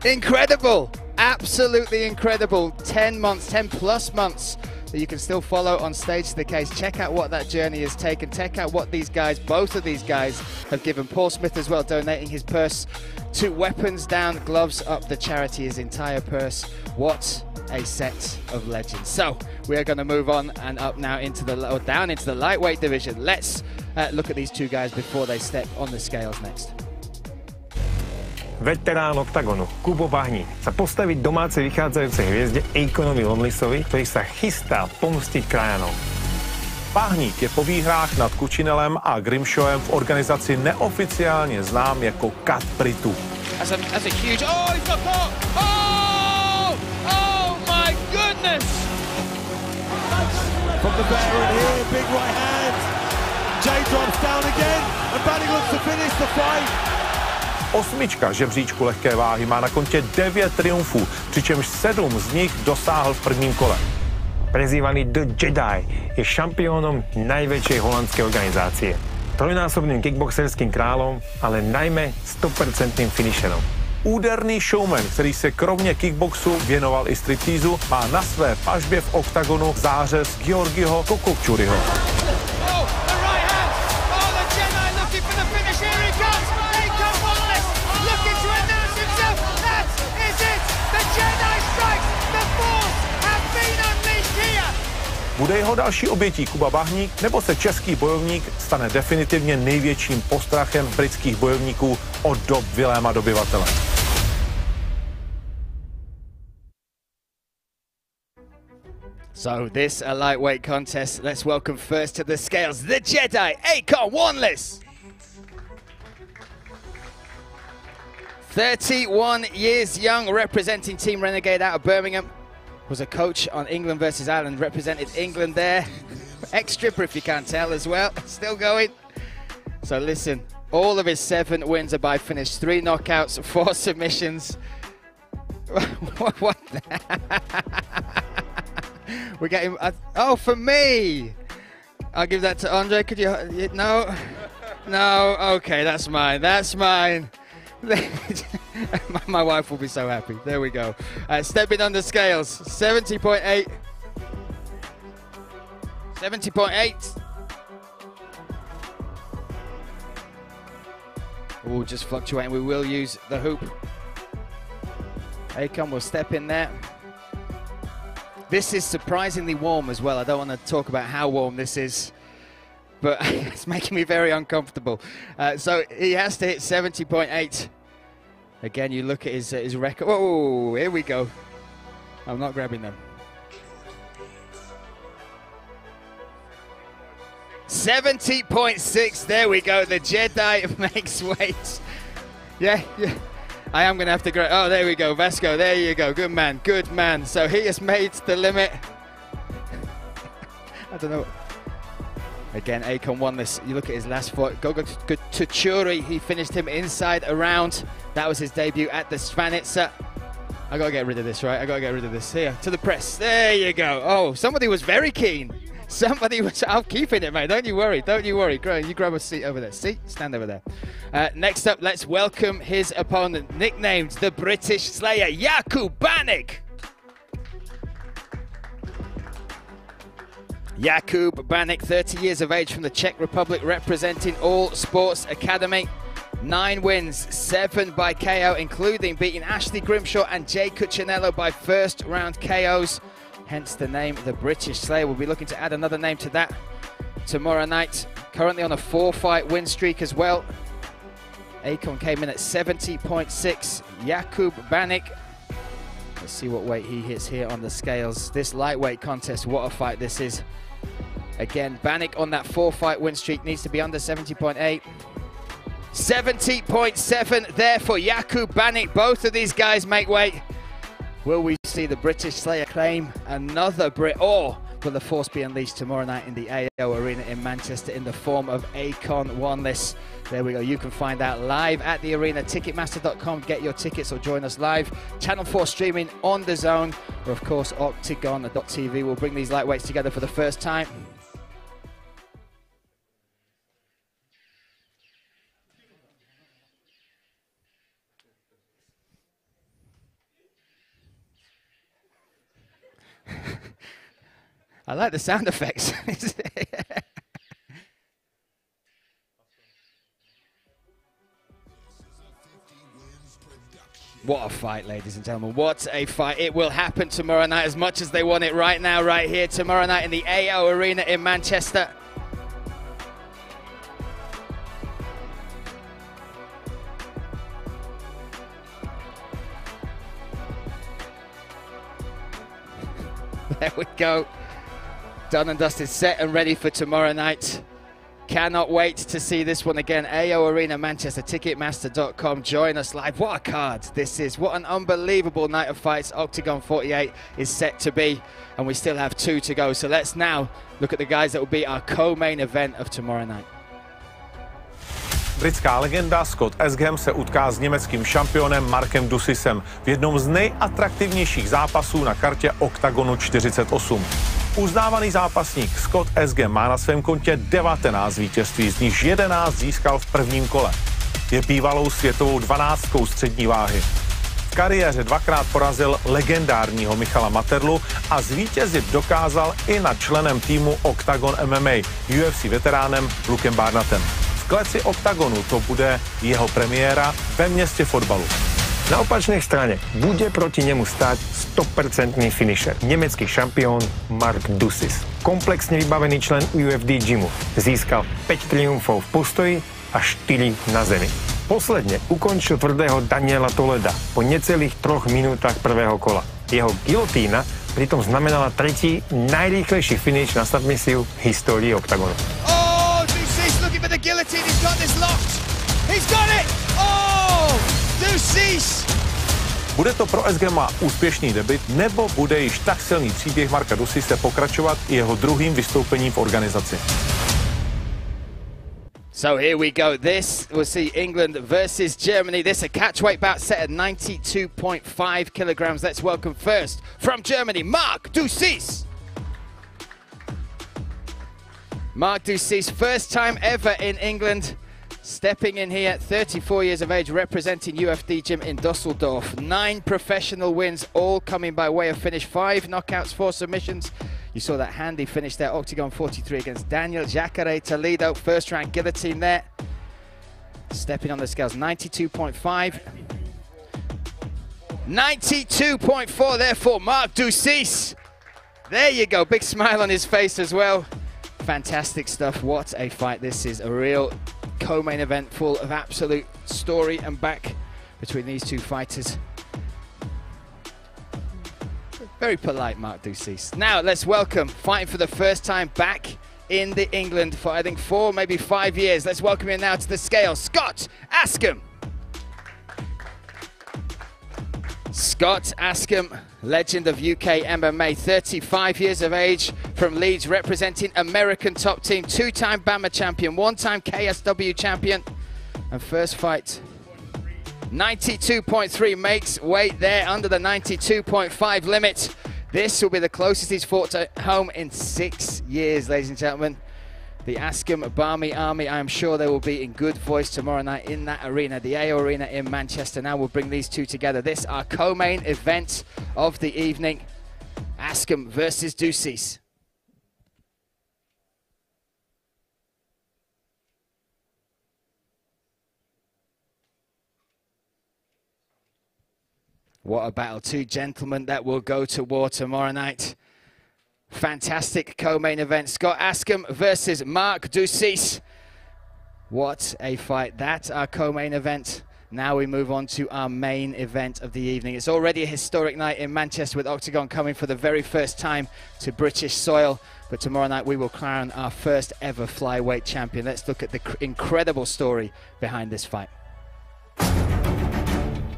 Incredible. Absolutely incredible. 10 plus months that you can still follow on Stage to the Case. Check out what that journey has taken. Check out what both of these guys have given. Paul Smith as well, donating his purse to Weapons Down, Gloves Up, the charity, his entire purse. What a set of legends. So we are going to move on and up now down into the lightweight division. Let's look at these two guys before they step on the scales next. Veterán OKTAGONu Kubo Bahník sa postaví domácej vychádzajúcej hviezde Akonovi Lomlisovi, ktorý sa chystá pomstiť krajanom. Bahník je po výhrách nad Kučinelem a Grimshawem v organizaci neoficiálně znám jako Kat Pritu. That's a huge... Oh, he's got caught! Oh my goodness! From the veteran here, big right hand. Jay drops down again, and Bahník looks to finish the fight. Osmička žebříčku lehké váhy má na kontě 9 triumfů, přičemž 7 z nich dosáhl v prvním kole. Prezývaný The Jedi je šampiónom najväčšej holandskej organizácie. Trojnásobným kickboxerským králom, ale najmä 100% finisherom. Úderný showman, který se kromě kickboxu věnoval i stripteasu, má na své pažbě v OKTAGONu zářez Georgiho Kokokčuriho. Bude jeho další obětí Kuba Bahník, nebo se český bojovník stane definitivně největším postrachem britských bojovníků od dob Viléma Dobyvatele? So this a lightweight contest. Let's welcome first to the scales, the Jedi, Akon Wanless. 31 years young, representing Team Renegade out of Birmingham. Was a coach on England versus Ireland, represented England there. Ex-stripper if you can't tell as well, still going. So listen, all of his 7 wins are by finish, 3 knockouts, 4 submissions. What? We're getting, oh, for me. I'll give that to Andre. Could you, no? No, okay, that's mine, that's mine. My wife will be so happy. There we go. Stepping on the scales, 70.8. 70.8. Oh, just fluctuating. We will use the hoop. Akon will step in there. This is surprisingly warm as well. I don't want to talk about how warm this is, but it's making me very uncomfortable. So he has to hit 70.8. Again, you look at his record. Oh, here we go. I'm not grabbing them. 70.6. There we go. The Jedi makes weight. Yeah. I am going to have to grab. Oh, there we go. Vasco, there you go. Good man. Good man. So he has made the limit. I don't know. Again, Akon won this. You look at his last fight. Gogo Tuchuri, he finished him inside a round. That was his debut at the Svanitsa. I got to get rid of this, right? I got to get rid of this. Here, to the press. There you go. Oh, somebody was very keen. Somebody was. I'm keeping it, mate. Don't you worry. Don't you worry. You grab a seat over there. See? Stand over there. Next up, let's welcome his opponent, nicknamed the British Slayer, Jakub Banik. Jakub Banik, 30 years of age, from the Czech Republic, representing All Sports Academy. 9 wins, 7 by KO, including beating Ashley Grimshaw and Jay Cuccinello by first round KOs. Hence the name, the British Slayer. We'll be looking to add another name to that tomorrow night. Currently on a 4-fight win streak as well. Akon came in at 70.6. Jakub Banik. Let's see what weight he hits here on the scales. This lightweight contest, what a fight this is. Again, Banik on that 4-fight win streak needs to be under 70.8. 70.7 there for Jakub Banik. Both of these guys make weight. Will we see the British Slayer claim another Brit, or will the force be unleashed tomorrow night in the AO Arena in Manchester in the form of Akon Wanless? There we go. You can find out live at the arena. Ticketmaster.com. Get your tickets or join us live. Channel 4 streaming on the Zone, or of course OKTAGON.tv will bring these lightweights together for the first time. I like the sound effects. What a fight, ladies and gentlemen. What a fight. It will happen tomorrow night as much as they want it right now, right here, tomorrow night in the AO Arena in Manchester. There we go. Done and dusted, set and ready for tomorrow night. Cannot wait to see this one again. AO Arena Manchester, Ticketmaster.com. Join us live. What a card this is. What an unbelievable night of fights OKTAGON 48 is set to be. And we still have 2 to go. So let's now look at the guys that will be our co-main event of tomorrow night. Britská legenda Scott Esgham se utká s německým šampionem Markem Dusisem v jednom z nejatraktivnějších zápasů na kartě OKTAGONu 48. Uznávaný zápasník Scott Esgham má na svém kontě 19 vítězství, z nich 11 získal v prvním kole. Je bývalou světovou 12 střední váhy. V kariéře 2krát porazil legendárního Michala Materlu a zvítězit dokázal i nad členem týmu OKTAGON MMA, UFC veteránem Lukem Barnatem. V kleci OKTAGONu to bude jeho premiéra ve městě fotbalu. Na opačnej strane bude proti nemu stáť 100% finisher, nemecký šampión Mark Dussis. Komplexne vybavený člen UFD gymu. Získal 5 triumfov v postoji a 4 na zemi. Posledne ukončil tvrdého Daniela Toleda po necelých 3 minútach prvého kola. Jeho gilotína pritom znamenala tretí najrýchlejší finish na submisiu v histórii oktagonu. Oh, Dussis looking for the guillotine. He's got this locked. He's got it. Oh, Dussis. Bude to pro SGMA úspěšný debut, nebo bude již tak silný příběh Marka Dussise pokračovat i jeho druhým vystoupením v organizaci? So here we go. This we'll see England versus Germany. This a catchweight bout set at 92.5 kilograms. Let's welcome first from Germany, Mark Dussis. Mark Dussis, first time ever in England. Stepping in here, 34 years of age, representing UFD Gym in Dusseldorf. 9 professional wins, all coming by way of finish. 5 knockouts, 4 submissions. You saw that handy finish there, Octagon 43 against Daniel Jacare Toledo. First round guillotine there. Stepping on the scales, 92.5. 92.4 there for Mark Dussis. There you go, big smile on his face as well. Fantastic stuff, what a fight. This is a real co-main event full of absolute story and back between these two fighters. Very polite Mark Dussis. Now let's welcome, fighting for the first time back in the England for I think 4, maybe 5 years. Let's welcome him now to the scale, Scott Askham. Scott Askham, legend of UK MMA, 35 years of age, from Leeds, representing American top team, 2-time BAMMA champion, 1-time KSW champion, and first fight, 92.3, makes weight there under the 92.5 limit. This will be the closest he's fought to home in 6 years, ladies and gentlemen. The Askham Barmy Army, I am sure they will be in good voice tomorrow night in that arena, the AO Arena in Manchester. Now we'll bring these two together. This our co-main event of the evening. Askham versus Dussis. What a battle. 2 gentlemen that will go to war tomorrow night. Fantastic co-main event. Scott Askham versus Mark Dussis. What a fight. That's our co-main event. Now we move on to our main event of the evening. It's already a historic night in Manchester with Octagon coming for the very first time to British soil. But tomorrow night we will crown our first ever flyweight champion. Let's look at the incredible story behind this fight.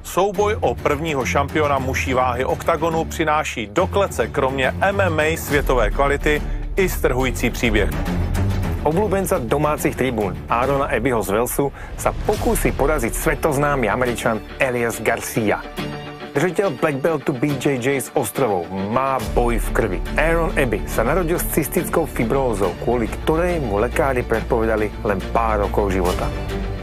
Souboj o prvního šampiona mužší váhy oktagonu přináší do klece kromě MMA světové kvality i strhující příběh. Obľúbenca domácich tribún Aarona Ebyho z Walesu sa pokúsi poraziť svetoznámy Američan Elias Garcia. Držiteľ Black Beltu BJJ z ostrovov má boj v krvi. Aaron Eby sa narodil s cystickou fibrózou, kvôli ktorej mu lekári predpovedali len pár rokov života.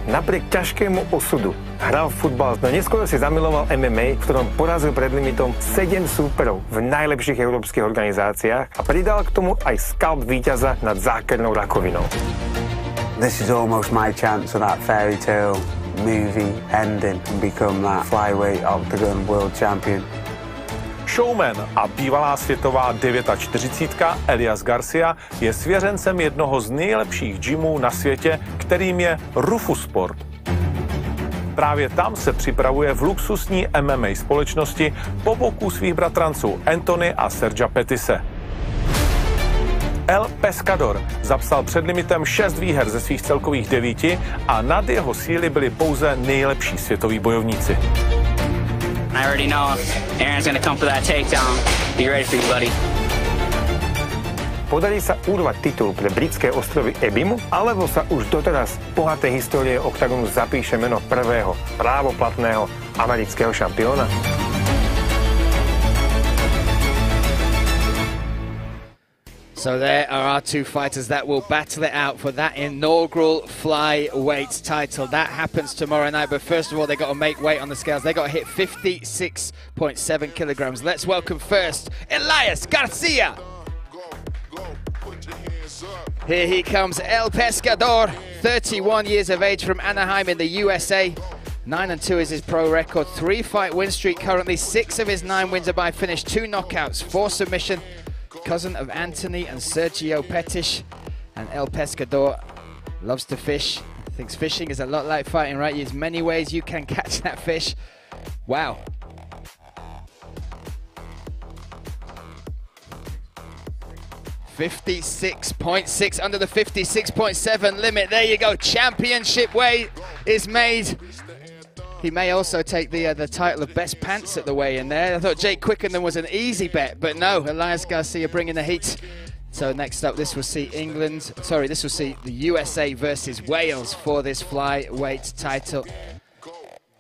Napriek ťažkému osudu hral futbal, no neskôr si zamiloval MMA, v ktorom porazil pred limitom 7 súperov v najlepších európskych organizáciách a pridal k tomu aj skalp víťaza nad zákernou rakovinou. This is almost my chance of that fairy tale movie ending and become that flyweight octagon world champion. Showman a bývalá světová 49 Elias Garcia je svěřencem jednoho z nejlepších gymů na světě, kterým je Rufus Sport. Právě tam se připravuje v luxusní MMA společnosti po boku svých bratranců Anthony a Sergia Pettise. El Pescador zapsal před limitem 6 výher ze svých celkových 9 a nad jeho síly byli pouze nejlepší světoví bojovníci. I already know Aaron's gonna come for that takedown. Be ready for you, buddy. Podarí sa urvať titul pre britské ostrovy Ebymu, alebo sa už doteraz v bohatej histórie oktagonu zapíše meno prvého právoplatného amerického šampióna? So there are our 2 fighters that will battle it out for that inaugural flyweight title. That happens tomorrow night, but first of all, they got to make weight on the scales. They got to hit 56.7 kilograms. Let's welcome first Elias Garcia. Here he comes, El Pescador, 31 years of age from Anaheim in the USA. 9-2 is his pro record. 3-fight win streak currently. 6 of his 9 wins are by finish. 2 knockouts, 4 submission. Cousin of Anthony and Sergio Pettis. And El Pescador loves to fish. Thinks fishing is a lot like fighting, right? There's many ways you can catch that fish. Wow. $56.6 under the 56.7 limit. There you go. Championship weight is made. He may also take the title of best pants at the weigh-in there. I thought Jake Quickenden was an easy bet, but no. Elias Garcia bringing the heat. So next up, this will see the USA versus Wales for this flyweight title.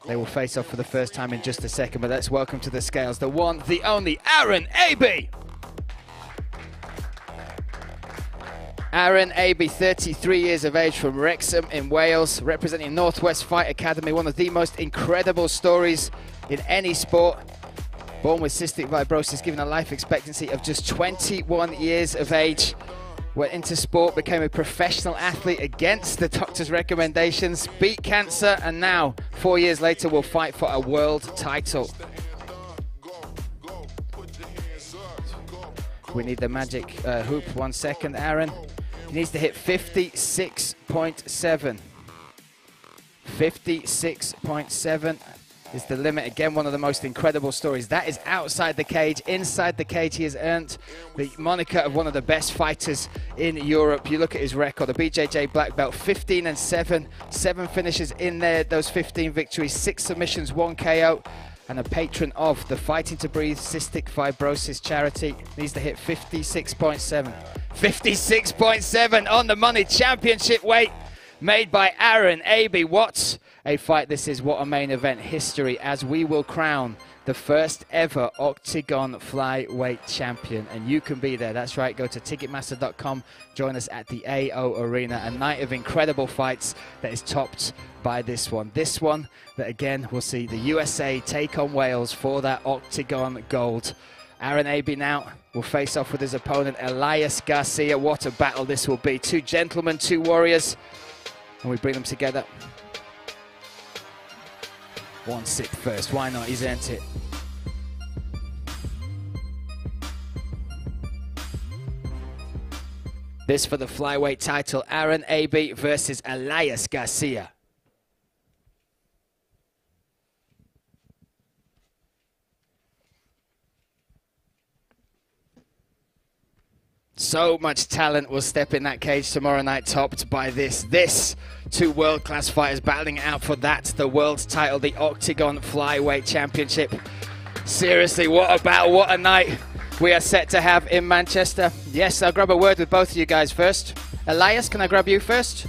They will face off for the first time in just a second, but let's welcome to the scales the one, the only, Aaron Abbey. Aaron Abbey, 33 years of age, from Wrexham in Wales, representing Northwest Fight Academy, one of the most incredible stories in any sport. Born with cystic fibrosis, given a life expectancy of just 21 years of age. Went into sport, became a professional athlete against the doctor's recommendations, beat cancer, and now, 4 years later, will fight for a world title. We need the magic hoop. 1 second, Aaron. He needs to hit 56.7. 56.7 is the limit. Again, one of the most incredible stories. That is outside the cage. Inside the cage, he has earned the moniker of one of the best fighters in Europe. You look at his record, a BJJ black belt, 15-7, 7 finishes in there, those 15 victories, 6 submissions, 1 KO, and a patron of the Fighting to Breathe Cystic Fibrosis charity. Needs to hit 56.7. 56.7 on the money. Championship weight made by Aaron Abbey. What a fight this is. What a main event history, as we will crown the first ever Octagon flyweight champion. And you can be there. That's right. Go to Ticketmaster.com. Join us at the AO Arena. A night of incredible fights that is topped by this one. This one that, again, will see the USA take on Wales for that Octagon gold. Aaron Abbey now will face off with his opponent, Elias Garcia. What a battle this will be. 2 gentlemen, 2 warriors. And we bring them together. 1/6 first. Why not? He's earned it. This for the flyweight title, Aaron Abbey versus Elias Garcia. So much talent will step in that cage tomorrow night, topped by this. 2 world-class fighters battling it out for that, the world's title, the Octagon Flyweight Championship. Seriously, what a battle, what a night we are set to have in Manchester. Yes, I'll grab a word with both of you guys first. Elias, can I grab you first?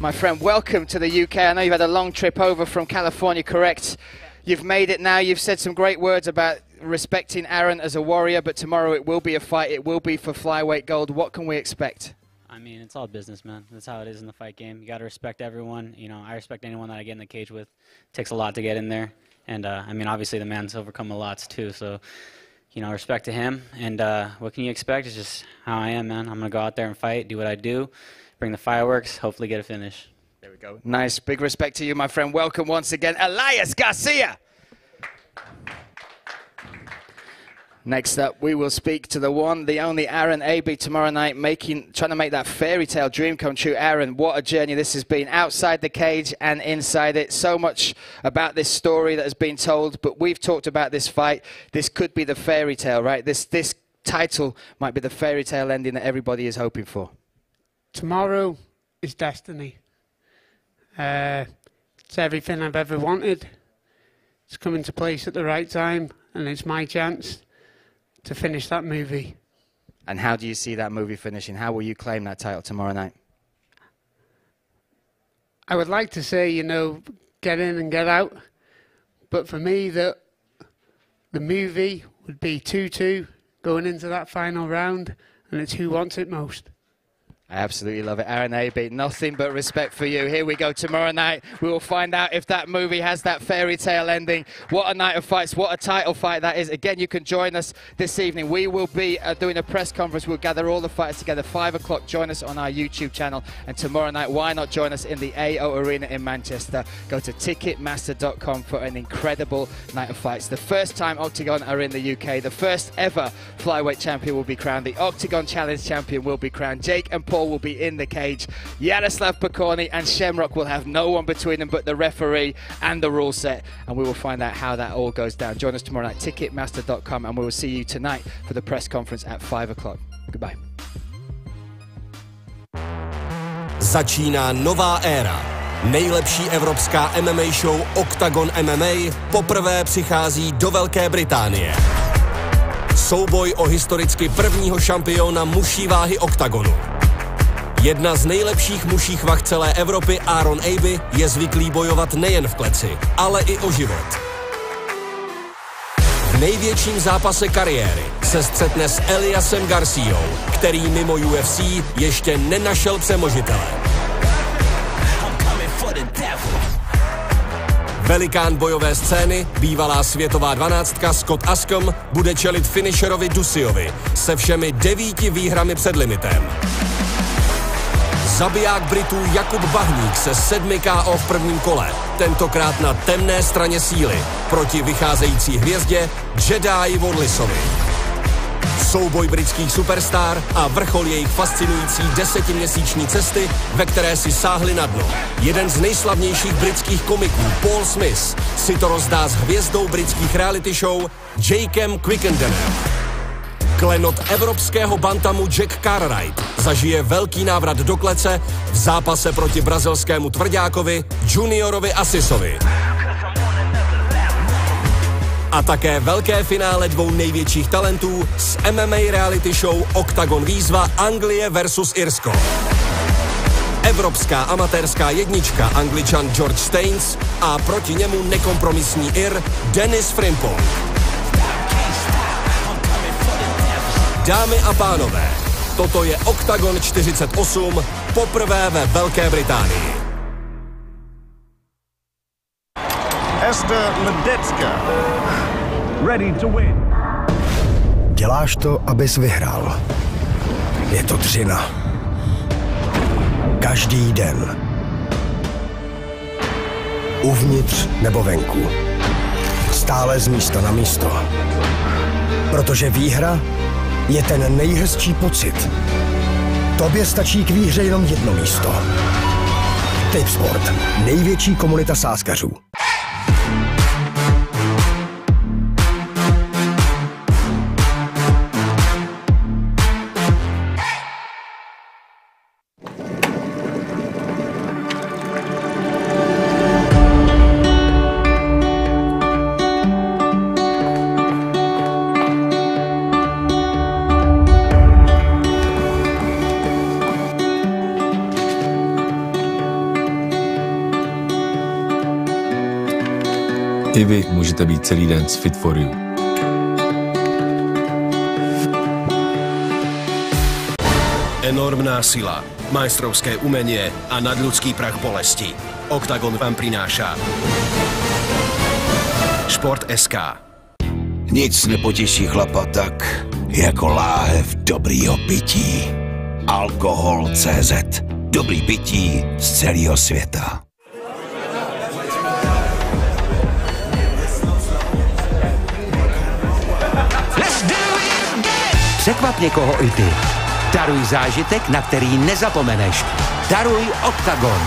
My friend, welcome to the UK. I know you've had a long trip over from California, correct? You've made it now. You've said some great words about respecting Aaron as a warrior, but tomorrow it will be a fight. It will be for flyweight gold. What can we expect? I mean, it's all business, man. That's how it is in the fight game. You got to respect everyone. You know, I respect anyone that I get in the cage with. It takes a lot to get in there. And, I mean, obviously the man's overcome a lot, too. So, you know, respect to him. And what can you expect? It's just how I am, man. I'm going to go out there and fight, do what I do, bring the fireworks, hopefully get a finish. There we go. Nice. Big respect to you, my friend. Welcome once again, Elias Garcia. Next up, we will speak to the one, the only Aaron Abbey tomorrow night, trying to make that fairy tale dream come true. Aaron, what a journey this has been, outside the cage and inside it. So much about this story that has been told, but we've talked about this fight. This could be the fairy tale, right? This title might be the fairy tale ending that everybody is hoping for. Tomorrow is destiny. It's everything I've ever wanted. It's come into place at the right time, and it's my chance to finish that movie. And how do you see that movie finishing? How will you claim that title tomorrow night? I would like to say, you know, get in and get out. But for me, the movie would be 2-2 going into that final round, and it's who wants it most. I absolutely love it. Aaron Abe, nothing but respect for you. Here we go tomorrow night. We will find out if that movie has that fairy tale ending. What a night of fights. What a title fight that is. Again, you can join us this evening. We will be doing a press conference. We'll gather all the fighters together. 5 o'clock. Join us on our YouTube channel. And tomorrow night, why not join us in the AO Arena in Manchester? Go to ticketmaster.com for an incredible night of fights. The first time Octagon are in the UK. The first ever flyweight champion will be crowned. The Octagon Challenge champion will be crowned. Jake and Paul will be in the cage. Yaroslav Pokorny and Shamrock will have no one between them but the referee and the rule set, and we will find out how that all goes down. Join us tomorrow night, ticketmaster.com, and we will see you tonight for the press conference at 5 o'clock. Goodbye. Začíná nová éra. Nejlepší evropská MMA show Octagon MMA poprvé přichází do Velké Británie. Souboj o historicky prvního šampiona muší váhy Octagonu. Jedna z nejlepších muších vah celé Evropy, Aaron Abe, je zvyklý bojovat nejen v kleci, ale i o život. V největším zápase kariéry se střetne s Eliasem Garciou, který mimo UFC ještě nenašel přemožitele. Velikán bojové scény, bývalá světová 12 Scott Ascom, bude čelit finisherovi Dusiovi se všemi 9 výhrami před limitem. Zabiják Britů Jakub Bahník se 7 KO v prvním kole, tentokrát na temné straně síly, proti vycházející hvězdě Jedi Wardlisovi. Souboj britských superstar a vrchol jejich fascinující 10měsíční cesty, ve které si sáhli na dno. Jeden z nejslavnějších britských komiků, Paul Smith, si to rozdá s hvězdou britských reality show Jakem Quickendenem. Klenot evropského bantamu Jack Cartwright zažije velký návrat do klece v zápase proti brazilskému tvrďákovi Juniorovi Asisovi. A také velké finále 2 největších talentů z MMA reality show Octagon výzva Anglie versus Irsko. Evropská amatérská jednička Angličan George Staines a proti němu nekompromisní Ir Dennis Frimpong. Dámy a pánové, toto je Octagon 48 poprvé ve Velké Británii. Esther Ledecka, ready to win. Děláš to, abys vyhrál. Je to dřina. Každý den. Uvnitř nebo venku. Stále z místa na místo. Protože výhra je ten nejhezčí pocit. Tobě stačí k výhře jenom jedno místo. Tipsport. Největší komunita sázkařů. I vy můžete být celý den s Fit for You. Enormná sila, majstrovské umenie a nadľudský prach bolesti. Octagon vám prináša Sport.sk. Nic nepotěší chlapa tak, jako láhev dobrýho pití. Alkohol.cz. Dobrý pití z celého světa. Překvap někoho i ty. Daruj zážitek, na který nezapomeneš. Daruj Octagon.